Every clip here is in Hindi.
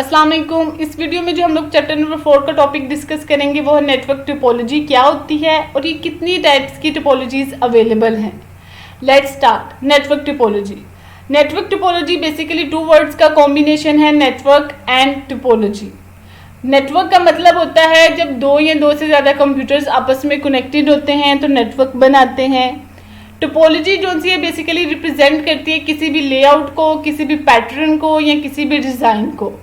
अस्सलाम वालेकुम। इस वीडियो में जो हम लोग चैप्टर नंबर 4 का टॉपिक डिस्कस करेंगे वो है नेटवर्क टोपोलॉजी क्या होती है और ये कितनी टाइप्स की टोपोलॉजीज अवेलेबल हैं। Let's start. Network topology. Network topology basically two words का कॉम्बिनेशन है, नेटवर्क एंड टोपोलॉजी। नेटवर्क का मतलब होता है जब दो या दो से ज़्यादा कंप्यूटर्स आपस में कनेक्टेड होते हैं तो नेटवर्क बनाते हैं। टोपोलॉजी जो सी है बेसिकली रिप्रेजेंट करती है किसी भी लेआउट को, किसी भी पैटर्न को या किसी भी डिज़ाइन को।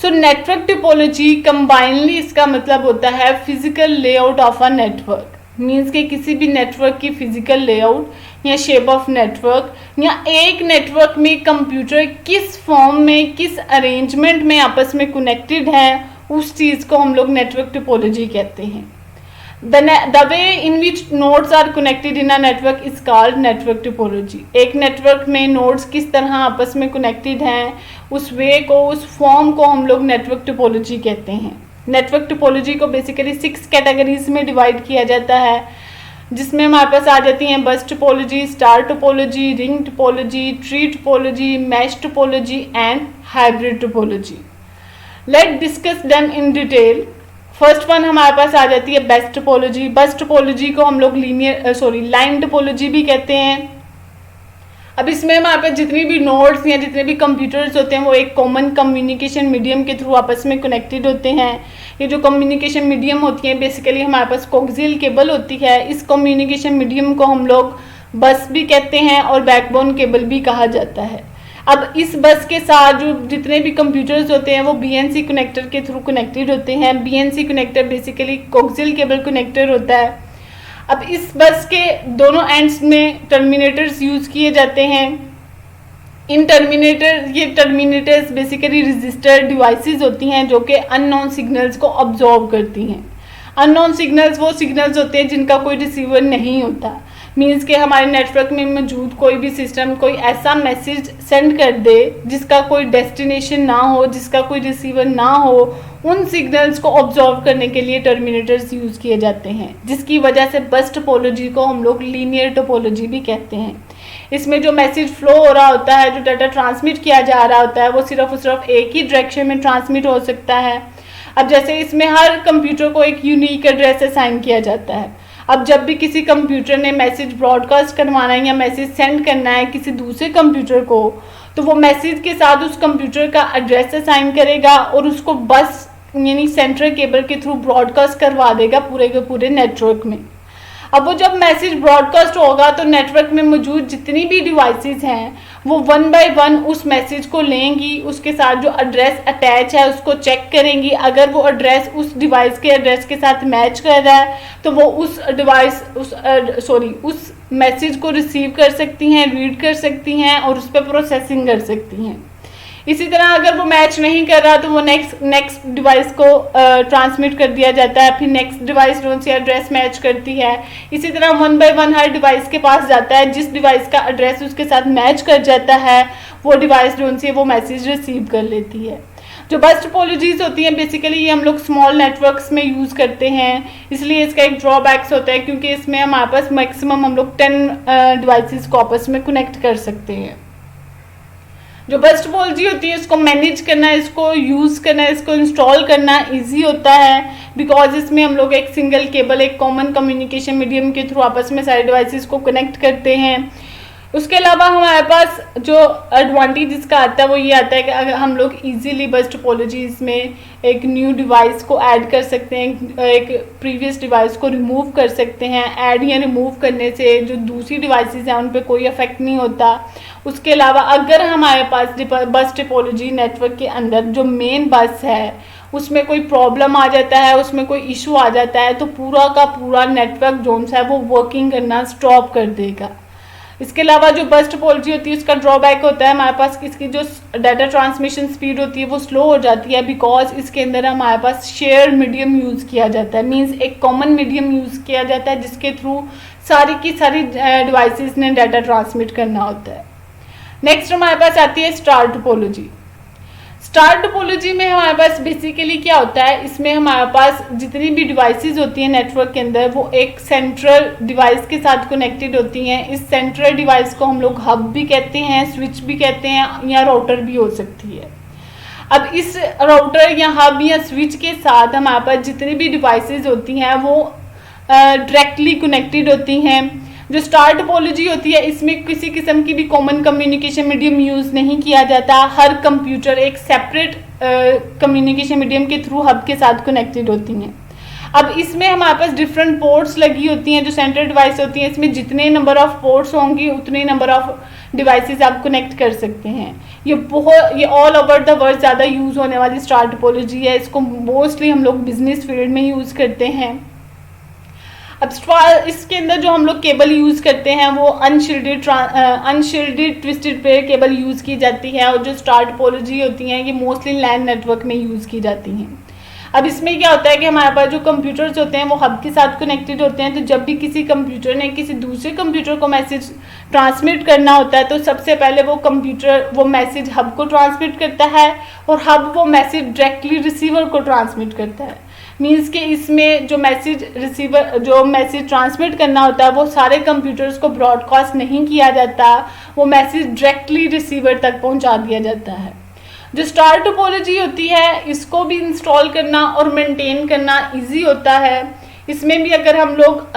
सो नेटवर्क टोपोलॉजी कंबाइनली इसका मतलब होता है physical layout of a network. Means के किसी भी नेटवर्क की फिजिकल लेआउट या शेप ऑफ नेटवर्क या एक नेटवर्क में कंप्यूटर किस फॉर्म में, किस अरेंजमेंट में आपस में कनेक्टेड है, उस चीज़ को हम लोग नेटवर्क टोपोलॉजी कहते हैं। The way in which nodes are connected in a network is called network topology। एक नेटवर्क में नोड्स किस तरह आपस में कनेक्टेड हैं, उस वे को, उस फॉर्म को हम लोग नेटवर्क टोपोलॉजी कहते हैं। नेटवर्क टोपोलॉजी को बेसिकली 6 कैटेगरीज में डिवाइड किया जाता है, जिसमें हमारे पास आ जाती हैं बस topology, star topology, ring topology, tree topology, mesh topology and hybrid topology. Let discuss them in detail. First one हमारे पास आ जाती है बस टोपोलॉजी। बस टोपोलॉजी को हम लोग लाइन टोपोलॉजी भी कहते हैं। अब इसमें हमारे पास जितनी भी नोड्स या जितने भी कंप्यूटर्स होते हैं वो एक कॉमन कम्युनिकेशन मीडियम के थ्रू आपस में कनेक्टेड होते हैं। ये जो कम्युनिकेशन मीडियम होती है बेसिकली हमारे पास कोक्सियल केबल होती है। इस कम्युनिकेशन मीडियम को हम लोग बस भी कहते हैं और बैकबोन केबल भी कहा जाता है। अब इस बस के साथ जो जितने भी कंप्यूटर्स होते हैं वो BNC कनेक्टर के थ्रू कनेक्टेड होते हैं। BNC connector basically coaxial cable connector होता है। अब इस बस के दोनों एंड्स में टर्मिनेटर्स यूज़ किए जाते हैं। ये टर्मिनेटर्स बेसिकली रजिस्टर डिवाइसेस होती हैं जो कि अननोन सिग्नल्स को ऑब्जॉर्व करती हैं। अननोन सिग्नल्स वो सिग्नल्स होते हैं जिनका कोई रिसीवर नहीं होता। मीन्स के हमारे नेटवर्क में मौजूद कोई भी सिस्टम कोई ऐसा मैसेज सेंड कर दे जिसका कोई डेस्टिनेशन ना हो, जिसका कोई रिसीवर ना हो, उन सिग्नल्स को ऑब्जर्व करने के लिए टर्मिनेटर्स यूज़ किए जाते हैं, जिसकी वजह से बस टोपोलॉजी को हम लोग लीनियर टोपोलॉजी भी कहते हैं। इसमें जो मैसेज फ्लो हो रहा होता है, जो डाटा ट्रांसमिट किया जा रहा होता है वो सिर्फ और सिर्फ एक ही डायरेक्शन में ट्रांसमिट हो सकता है। अब जैसे इसमें हर कंप्यूटर को एक यूनिक एड्रेस असाइन किया जाता है। अब जब भी किसी कंप्यूटर ने मैसेज ब्रॉडकास्ट करवाना है या मैसेज सेंड करना है किसी दूसरे कंप्यूटर को, तो वो मैसेज के साथ उस कंप्यूटर का एड्रेस असाइन करेगा और उसको बस यानी सेंट्रल केबल के थ्रू ब्रॉडकास्ट करवा देगा पूरे के पूरे नेटवर्क में। अब वो जब मैसेज ब्रॉडकास्ट होगा तो नेटवर्क में मौजूद जितनी भी डिवाइसेस हैं वो 1 बाय 1 उस मैसेज को लेंगी, उसके साथ जो एड्रेस अटैच है उसको चेक करेंगी। अगर वो एड्रेस उस डिवाइस के एड्रेस के साथ मैच कर रहा है तो वो उस मैसेज को रिसीव कर सकती हैं, रीड कर सकती हैं और उस पर प्रोसेसिंग कर सकती हैं। इसी तरह अगर वो मैच नहीं कर रहा तो वो नेक्स्ट डिवाइस को ट्रांसमिट कर दिया जाता है। फिर नेक्स्ट डिवाइस जो सी एड्रेस मैच करती है। इसी तरह 1 बाय 1 हर डिवाइस के पास जाता है। जिस डिवाइस का एड्रेस उसके साथ मैच कर जाता है वो डिवाइस जो सी वो मैसेज रिसीव कर लेती है। जो बस टोपोलॉजीज होती हैं बेसिकली ये हम लोग स्मॉल नेटवर्क्स में यूज़ करते हैं, इसलिए इसका एक ड्रॉबैक्स होता है क्योंकि इसमें हमारे पास मैक्सिमम हम लोग 10 डिवाइसेस को आपस में कनेक्ट कर सकते हैं। जो बस टोपोलॉजी होती है इसको मैनेज करना, इसको यूज़ करना, इसको इंस्टॉल करना इजी होता है बिकॉज इसमें हम लोग एक सिंगल केबल, एक कॉमन कम्युनिकेशन मीडियम के थ्रू आपस में सारे डिवाइसेस को कनेक्ट करते हैं। उसके अलावा हमारे पास जो एडवांटेज इसका आता है वो ये आता है कि अगर हम लोग इजीली बस टोपोलॉजीज में एक न्यू डिवाइस को ऐड कर सकते हैं, एक प्रीवियस डिवाइस को रिमूव कर सकते हैं। ऐड या रिमूव करने से जो दूसरी डिवाइसेस हैं उन पे कोई इफेक्ट नहीं होता। उसके अलावा अगर हमारे पास बस टोपोलॉजी नेटवर्क के अंदर जो मेन बस है उसमें कोई प्रॉब्लम आ जाता है, उसमें कोई इशू आ जाता है तो पूरा का पूरा नेटवर्क जो है वो वर्किंग करना स्टॉप कर देगा। इसके अलावा जो बस टोपोलॉजी होती है उसका ड्रॉबैक होता है हमारे पास इसकी जो डाटा ट्रांसमिशन स्पीड होती है वो स्लो हो जाती है बिकॉज इसके अंदर हमारे पास शेयर मीडियम यूज़ किया जाता है। मींस एक कॉमन मीडियम यूज़ किया जाता है जिसके थ्रू सारी की सारी डिवाइसेस ने डाटा ट्रांसमिट करना होता है। नेक्स्ट हमारे पास आती है स्टार टोपोलॉजी। स्टार टोपोलॉजी में हमारे पास बेसिकली क्या होता है, इसमें हमारे पास जितनी भी डिवाइसेस होती हैं नेटवर्क के अंदर वो एक सेंट्रल डिवाइस के साथ कनेक्टेड होती हैं। इस सेंट्रल डिवाइस को हम लोग हब भी कहते हैं, स्विच भी कहते हैं या राउटर भी हो सकती है। अब इस राउटर या हब या स्विच के साथ हमारे पास जितनी भी डिवाइसेस होती हैं वो डायरेक्टली कनेक्टेड होती हैं। जो स्टार टोपोलॉजी होती है इसमें किसी किस्म की भी कॉमन कम्युनिकेशन मीडियम यूज़ नहीं किया जाता। हर कंप्यूटर एक सेपरेट कम्युनिकेशन मीडियम के थ्रू हब के साथ कनेक्टेड होती हैं। अब इसमें हमारे पास डिफरेंट पोर्ट्स लगी होती हैं जो सेंट्रल डिवाइस होती हैं। इसमें जितने नंबर ऑफ पोर्ट्स होंगे उतने नंबर ऑफ डिवाइसेस आप कनेक्ट कर सकते हैं। ये ऑल ओवर द वर्ल्ड ज़्यादा यूज़ होने वाली स्टार टोपोलॉजी है। इसको मोस्टली हम लोग बिजनेस फील्ड में यूज़ करते हैं। अब इसके अंदर जो हम लोग केबल यूज़ करते हैं वो unshielded twisted pair cable use की जाती है, और जो स्टार टोपोलॉजी होती हैं ये मोस्टली लैन नेटवर्क में यूज़ की जाती हैं। अब इसमें क्या होता है कि हमारे पास जो कंप्यूटर्स होते हैं वो हब के साथ कनेक्टेड होते हैं। तो जब भी किसी कंप्यूटर ने किसी दूसरे कंप्यूटर को मैसेज ट्रांसमिट करना होता है तो सबसे पहले वो कंप्यूटर वो मैसेज हब को ट्रांसमिट करता है, और हब वो मैसेज डायरेक्टली रिसीवर को ट्रांसमिट करता है। मीन्स कि इसमें जो मैसेज ट्रांसमिट करना होता है वो सारे कंप्यूटर्स को ब्रॉडकास्ट नहीं किया जाता, वो मैसेज डायरेक्टली रिसीवर तक पहुंचा दिया जाता है। जो स्टार टोपोलॉजी होती है इसको भी इंस्टॉल करना और मेंटेन करना इजी होता है। इसमें भी अगर हम लोग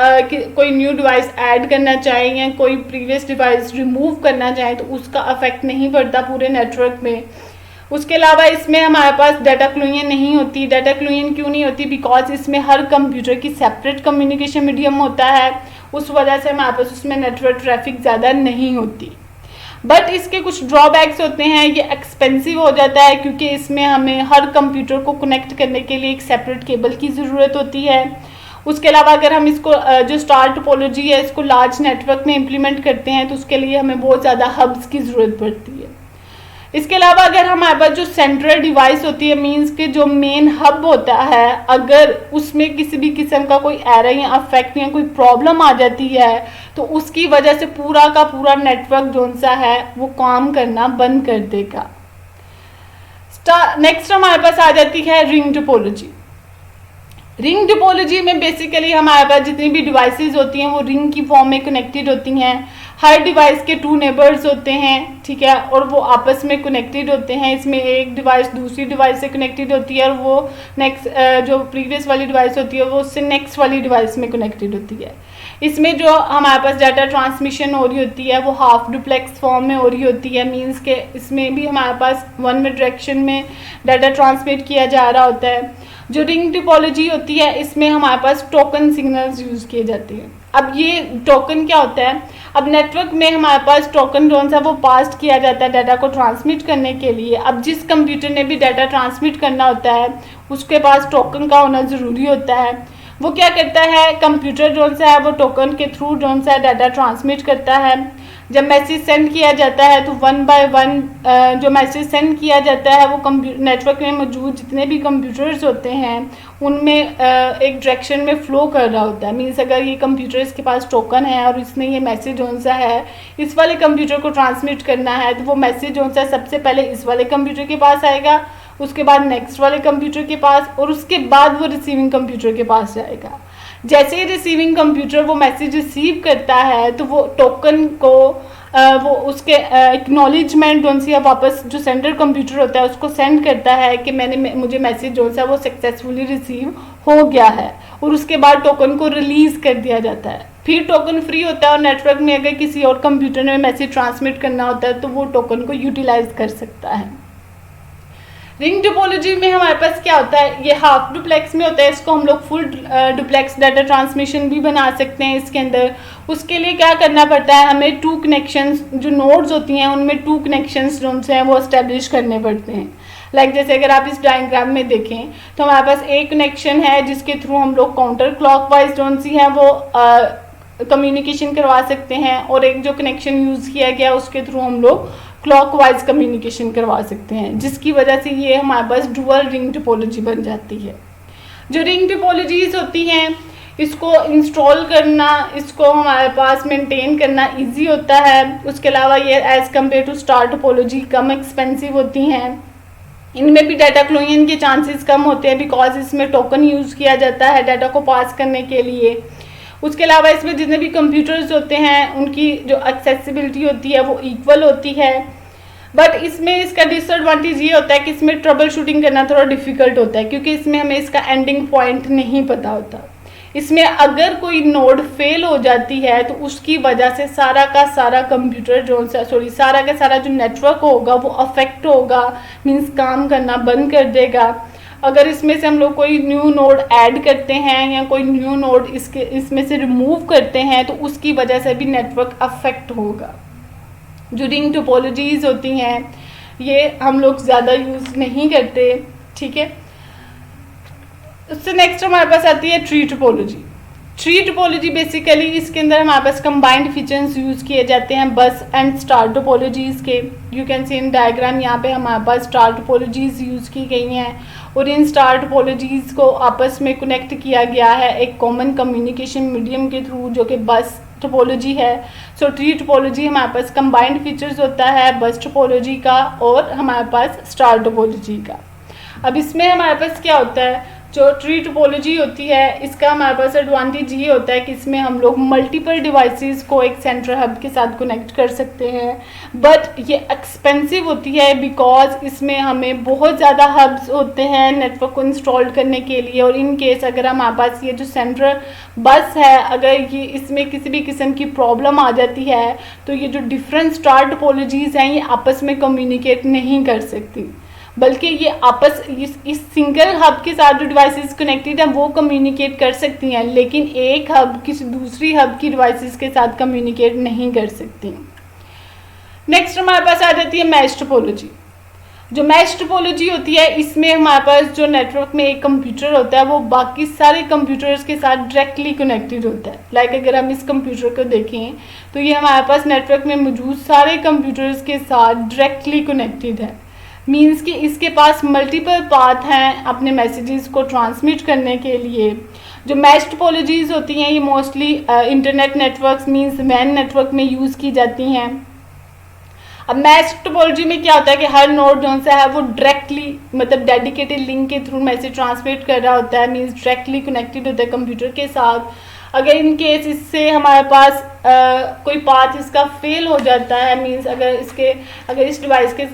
कोई न्यू डिवाइस ऐड करना चाहें या कोई प्रीवियस डिवाइस रिमूव करना चाहें तो उसका अफेक्ट नहीं पड़ता पूरे नेटवर्क में। उसके अलावा इसमें हमारे पास डाटा क्लोजन नहीं होती। डाटा क्लोजन क्यों नहीं होती? बिकॉज इसमें हर कंप्यूटर की सेपरेट कम्युनिकेशन मीडियम होता है, उस वजह से हमारे पास उसमें नेटवर्क ट्रैफिक ज़्यादा नहीं होती। बट इसके कुछ ड्रॉबैक्स होते हैं। ये एक्सपेंसिव हो जाता है क्योंकि इसमें हमें हर कंप्यूटर को कनेक्ट करने के लिए एक सेपरेट केबल की ज़रूरत होती है। उसके अलावा अगर हम इसको जो स्टार टोपोलॉजी है इसको लार्ज नेटवर्क में इम्प्लीमेंट करते हैं तो उसके लिए हमें बहुत ज़्यादा हब्स की ज़रूरत पड़ती है। इसके अलावा अगर हमारे पास जो सेंट्रल डिवाइस होती है मींस के जो मेन हब होता है अगर उसमें किसी भी किस्म का कोई एरर या अफेक्ट या कोई प्रॉब्लम आ जाती है तो उसकी वजह से पूरा का पूरा नेटवर्क जो सा है वो काम करना बंद कर देगा। नेक्स्ट हमारे पास आ जाती है रिंग टोपोलॉजी। रिंग टोपोलॉजी में बेसिकली हमारे पास जितनी भी डिवाइसेस होती हैं वो रिंग की फॉर्म में कनेक्टेड होती हैं। हर डिवाइस के 2 नेबर्स होते हैं, ठीक है, और वो आपस में कनेक्टेड होते हैं। इसमें एक डिवाइस दूसरी डिवाइस से कनेक्टेड होती है और वो नेक्स्ट जो प्रीवियस वाली डिवाइस होती है वो उससे नेक्स्ट वाली डिवाइस में कनेक्टेड होती है। इसमें जो हमारे पास डाटा ट्रांसमिशन हो रही होती है वो हाफ डुप्लेक्स फॉर्म में हो रही होती है। मींस के इसमें भी हमारे पास 1 वे डायरेक्शन में डाटा ट्रांसमिट किया जा रहा होता है। जो रिंग टोपोलॉजी होती है इसमें हमारे पास टोकन सिग्नल्स यूज़ किए जाते हैं। अब ये टोकन क्या होता है? अब नेटवर्क में हमारे पास टोकन कौन सा वो पास किया जाता है डाटा को ट्रांसमिट करने के लिए। अब जिस कंप्यूटर ने भी डाटा ट्रांसमिट करना होता है उसके पास टोकन का होना ज़रूरी होता है। वो क्या करता है, कंप्यूटर जो सा है वो टोकन के थ्रू जो सा डाटा ट्रांसमिट करता है। जब मैसेज सेंड किया जाता है तो 1 बाय 1 जो मैसेज सेंड किया जाता है वो नेटवर्क में मौजूद जितने भी कंप्यूटर्स होते हैं उनमें एक डायरेक्शन में फ़्लो कर रहा होता है। मीन्स अगर ये कंप्यूटर इसके पास टोकन है और इसने ये मैसेज जो सा है इस वाले कंप्यूटर को ट्रांसमिट करना है तो वो मैसेज जो सा सबसे पहले इस वाले कंप्यूटर के पास आएगा, उसके बाद नेक्स्ट वाले कंप्यूटर के पास और उसके बाद वो रिसीविंग कंप्यूटर के पास जाएगा। जैसे ही रिसीविंग कंप्यूटर वो मैसेज रिसीव करता है तो वो टोकन को वो उसके एक्नॉलेजमेंट जो सी वापस जो सेंटर कंप्यूटर होता है उसको सेंड करता है कि मुझे मैसेज जो सा वो सक्सेसफुली रिसीव हो गया है, और उसके बाद टोकन को रिलीज़ कर दिया जाता है। फिर टोकन फ्री होता है और नेटवर्क में अगर किसी और कंप्यूटर में मैसेज ट्रांसमिट करना होता है तो वो टोकन को यूटिलाइज कर सकता है। रिंग टोपोलॉजी में हमारे पास क्या होता है, ये हाफ डुप्लेक्स में होता है। इसको हम लोग फुल डुप्लेक्स डाटा ट्रांसमिशन भी बना सकते हैं इसके अंदर। उसके लिए क्या करना पड़ता है, हमें 2 कनेक्शंस जो नोड्स होती हैं उनमें 2 कनेक्शंस जो हैं वो एस्टेब्लिश करने पड़ते हैं। लाइक जैसे अगर आप इस डायग्राम में देखें तो हमारे पास एक कनेक्शन है जिसके थ्रू हम लोग काउंटर क्लॉकवाइज जो सी हैं वो कम्युनिकेशन करवा सकते हैं, और एक जो कनेक्शन यूज़ किया गया उसके थ्रू हम लोग क्लॉकवाइज कम्युनिकेशन करवा सकते हैं, जिसकी वजह से ये हमारे पास डुअल रिंग टोपोलॉजी बन जाती है। जो रिंग टोपोलॉजीज होती हैं इसको इंस्टॉल करना, इसको हमारे पास मेंटेन करना इजी होता है। उसके अलावा ये as compare to star topology कम एक्सपेंसिव होती हैं। इनमें भी डाटा क्लोजन के चांसेस कम होते हैं बिकॉज इसमें टोकन यूज़ किया जाता है डाटा को पास करने के लिए। उसके अलावा इसमें जितने भी कंप्यूटर्स होते हैं उनकी जो एक्सेसिबिलिटी होती है वो इक्वल होती है। बट इसमें इसका डिसएडवांटेज ये होता है कि इसमें ट्रबल शूटिंग करना थोड़ा डिफिकल्ट होता है, क्योंकि इसमें हमें इसका एंडिंग पॉइंट नहीं पता होता। इसमें अगर कोई नोड फेल हो जाती है तो उसकी वजह से सारा का सारा कंप्यूटर सारा का सारा जो नेटवर्क होगा वो अफेक्ट होगा, मीन्स काम करना बंद कर देगा। अगर इसमें से हम लोग कोई न्यू नोड ऐड करते हैं या कोई न्यू नोड इसमें से रिमूव करते हैं तो उसकी वजह से भी नेटवर्क अफेक्ट होगा। जो रिंग टोपोलॉजीज होती हैं ये हम लोग ज़्यादा यूज़ नहीं करते, ठीक है। उससे नेक्स्ट हमारे पास आती है tree topology. Tree topology basically इसके अंदर हमारे पास कंबाइंड फीचर्स यूज़ किए जाते हैं बस एंड स्टार टोपोलॉजीज़ के। You can see in diagram, यहाँ पे हमारे पास स्टार टोपोलॉजीज़ यूज़ की गई हैं और इन स्टार टोपोलॉजीज़ को आपस में कनेक्ट किया गया है एक कॉमन कम्युनिकेशन मीडियम के थ्रू, जो कि बस टोपोलॉजी है। सो ट्री टोपोलॉजी हमारे पास कंबाइंड फीचर्स होता है बस टोपोलॉजी का और हमारे पास स्टार टोपोलॉजी का। अब इसमें हमारे पास क्या होता है, जो ट्री टोपोलॉजी होती है इसका हमारे पास एडवांटेज ये होता है कि इसमें हम लोग मल्टीपल डिवाइसेस को एक सेंट्रल हब के साथ कनेक्ट कर सकते हैं, बट ये एक्सपेंसिव होती है बिकॉज इसमें हमें बहुत ज़्यादा हब्स होते हैं नेटवर्क को इंस्टॉल करने के लिए। और इन केस अगर हमारे पास ये जो सेंट्रल बस है अगर ये इसमें किसी भी किस्म की प्रॉब्लम आ जाती है तो ये जो डिफरेंट स्टार टोपोलॉजीज़ हैं ये आपस में कम्युनिकेट नहीं कर सकती, बल्कि ये आपस इस सिंगल हब के साथ जो डिवाइसेस कनेक्टेड हैं वो कम्युनिकेट कर सकती हैं, लेकिन एक हब किसी दूसरी हब की डिवाइसेस के साथ कम्युनिकेट नहीं कर सकती। नेक्स्ट हमारे पास आ जाती है मैश टोपोलॉजी। जो मैश टोपोलॉजी होती है इसमें हमारे पास जो नेटवर्क में एक कंप्यूटर होता है वो बाकी सारे कंप्यूटर्स के साथ डायरेक्टली कनेक्टेड होता है। लाइक अगर हम इस कंप्यूटर को देखें तो ये हमारे पास नेटवर्क में मौजूद सारे कंप्यूटर्स के साथ डायरेक्टली कनेक्टेड है, मीन्स कि इसके पास मल्टीपल पाथ हैं अपने मैसेजेस को ट्रांसमिट करने के लिए। जो मैश टोपोलॉजीज़ होती हैं ये mostly internet networks means when network में यूज़ की जाती हैं। अब मैश टोपोलॉजी में क्या होता है कि हर नोड जो सा है वो डायरेक्टली मतलब डेडिकेटेड लिंक के थ्रू मैसेज ट्रांसमिट कर रहा होता है, मीन्स डायरेक्टली कनेक्टेड होता है कंप्यूटर के साथ। अगर इन केस इससे हमारे पास कोई पाथ इसका फेल हो जाता है, मींस अगर इस डिवाइस के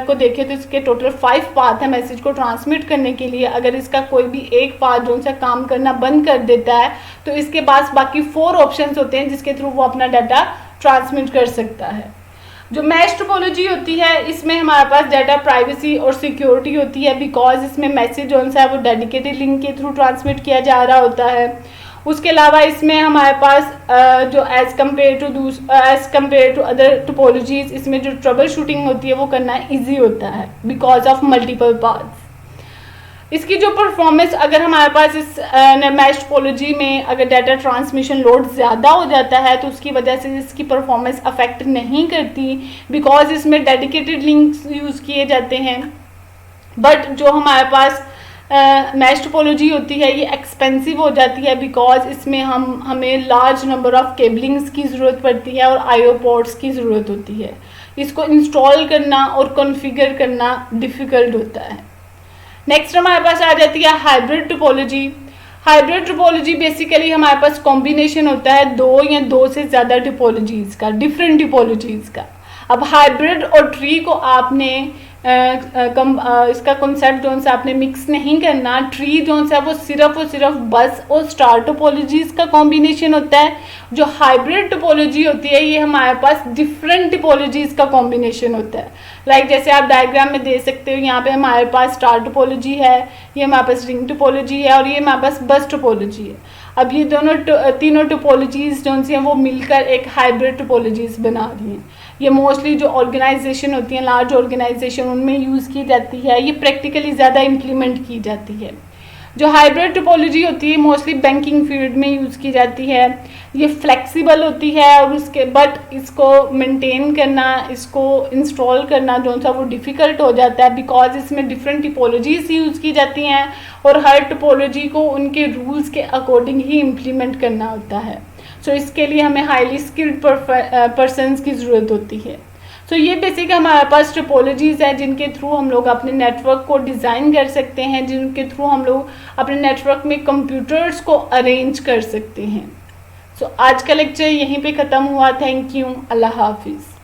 को देखें तो इसके टोटल 5 पाथ है मैसेज को ट्रांसमिट करने के लिए। अगर इसका कोई भी एक पाथ जो सा काम करना बंद कर देता है तो इसके पास बाकी 4 ऑप्शंस होते हैं जिसके थ्रू वो अपना डाटा ट्रांसमिट कर सकता है। जो मैश टोपोलॉजी होती है इसमें हमारे पास डाटा प्राइवेसी और सिक्योरिटी होती है बिकॉज इसमें मैसेज जो सा है वो डेडिकेटेड लिंक के थ्रू ट्रांसमिट किया जा रहा होता है। उसके अलावा इसमें हमारे पास जो as compare to other topologies इसमें जो ट्रबल शूटिंग होती है वो करना इजी होता है बिकॉज ऑफ मल्टीपल पाथ्स। इसकी जो परफॉर्मेंस अगर हमारे पास इस मैश टोपोलॉजी में अगर डाटा ट्रांसमिशन लोड ज़्यादा हो जाता है तो उसकी वजह से इसकी परफॉर्मेंस अफेक्ट नहीं करती बिकॉज इसमें डेडिकेटेड लिंक्स यूज़ किए जाते हैं। बट जो हमारे पास मैश टोपोलॉजी होती है ये एक्सपेंसिव हो जाती है बिकॉज इसमें हमें लार्ज नंबर ऑफ केबलिंग्स की ज़रूरत पड़ती है और आईओ पोर्ट्स की ज़रूरत होती है। इसको इंस्टॉल करना और कॉन्फ़िगर करना डिफ़िकल्ट होता है। नेक्स्ट हमारे पास आ जाती है hybrid topology. Hybrid topology basically हमारे पास कॉम्बिनेशन होता है 2 या 2 से ज़्यादा टोपोलॉजीज़ का, डिफरेंट टोपोलॉजीज़ का। अब हाइब्रिड और ट्री को आपने इसका कॉन्सेप्ट जो सा आपने मिक्स नहीं करना। ट्री जो सा वो सिर्फ और सिर्फ बस और स्टार टोपोलॉजीज़ का कॉम्बिनेशन होता है। जो हाइब्रिड टोपोलॉजी होती है ये हमारे पास डिफरेंट टोपोलॉजीज़ का कॉम्बिनेशन होता है। लाइक जैसे आप डायग्राम में देख सकते हो यहाँ पे हमारे पास स्टार टोपोलॉजी है, ये हमारे पास रिंग टोपोलॉजी है और ये हमारे पास बस टोपोलॉजी है। अब ये तीनों टोपोलॉजीज़ जो सी हैं वो मिलकर एक हाइब्रिड टोपोलॉजीज़ बना रही हैं। ये मोस्टली जो ऑर्गेनाइजेशन होती हैं लार्ज ऑर्गेनाइजेशन उनमें यूज़ की जाती है, ये प्रैक्टिकली ज़्यादा इम्प्लीमेंट की जाती है। जो हाइब्रिड टोपोलॉजी होती है मोस्टली बैंकिंग फील्ड में यूज़ की जाती है। ये फ्लेक्सिबल होती है और उसके बट इसको मेंटेन करना, इसको इंस्टॉल करना जो सा वो डिफ़िकल्ट हो जाता है बिकॉज इसमें डिफरेंट टोपोलॉजीज़ यूज़ की जाती हैं और हर टोपोलॉजी को उनके रूल्स के अकॉर्डिंग ही इम्प्लीमेंट करना होता है। सो इसके लिए हमें हाईली स्किल्ड पर्सन्स की ज़रूरत होती है। सो ये बेसिक हमारे पास टोपोलॉजीज़ हैं जिनके थ्रू हम लोग अपने नेटवर्क को डिज़ाइन कर सकते हैं, जिनके थ्रू हम लोग अपने नेटवर्क में कंप्यूटर्स को अरेंज कर सकते हैं। सो आज का लेक्चर यहीं पे ख़त्म हुआ। Thank you. अल्लाह हाफिज़।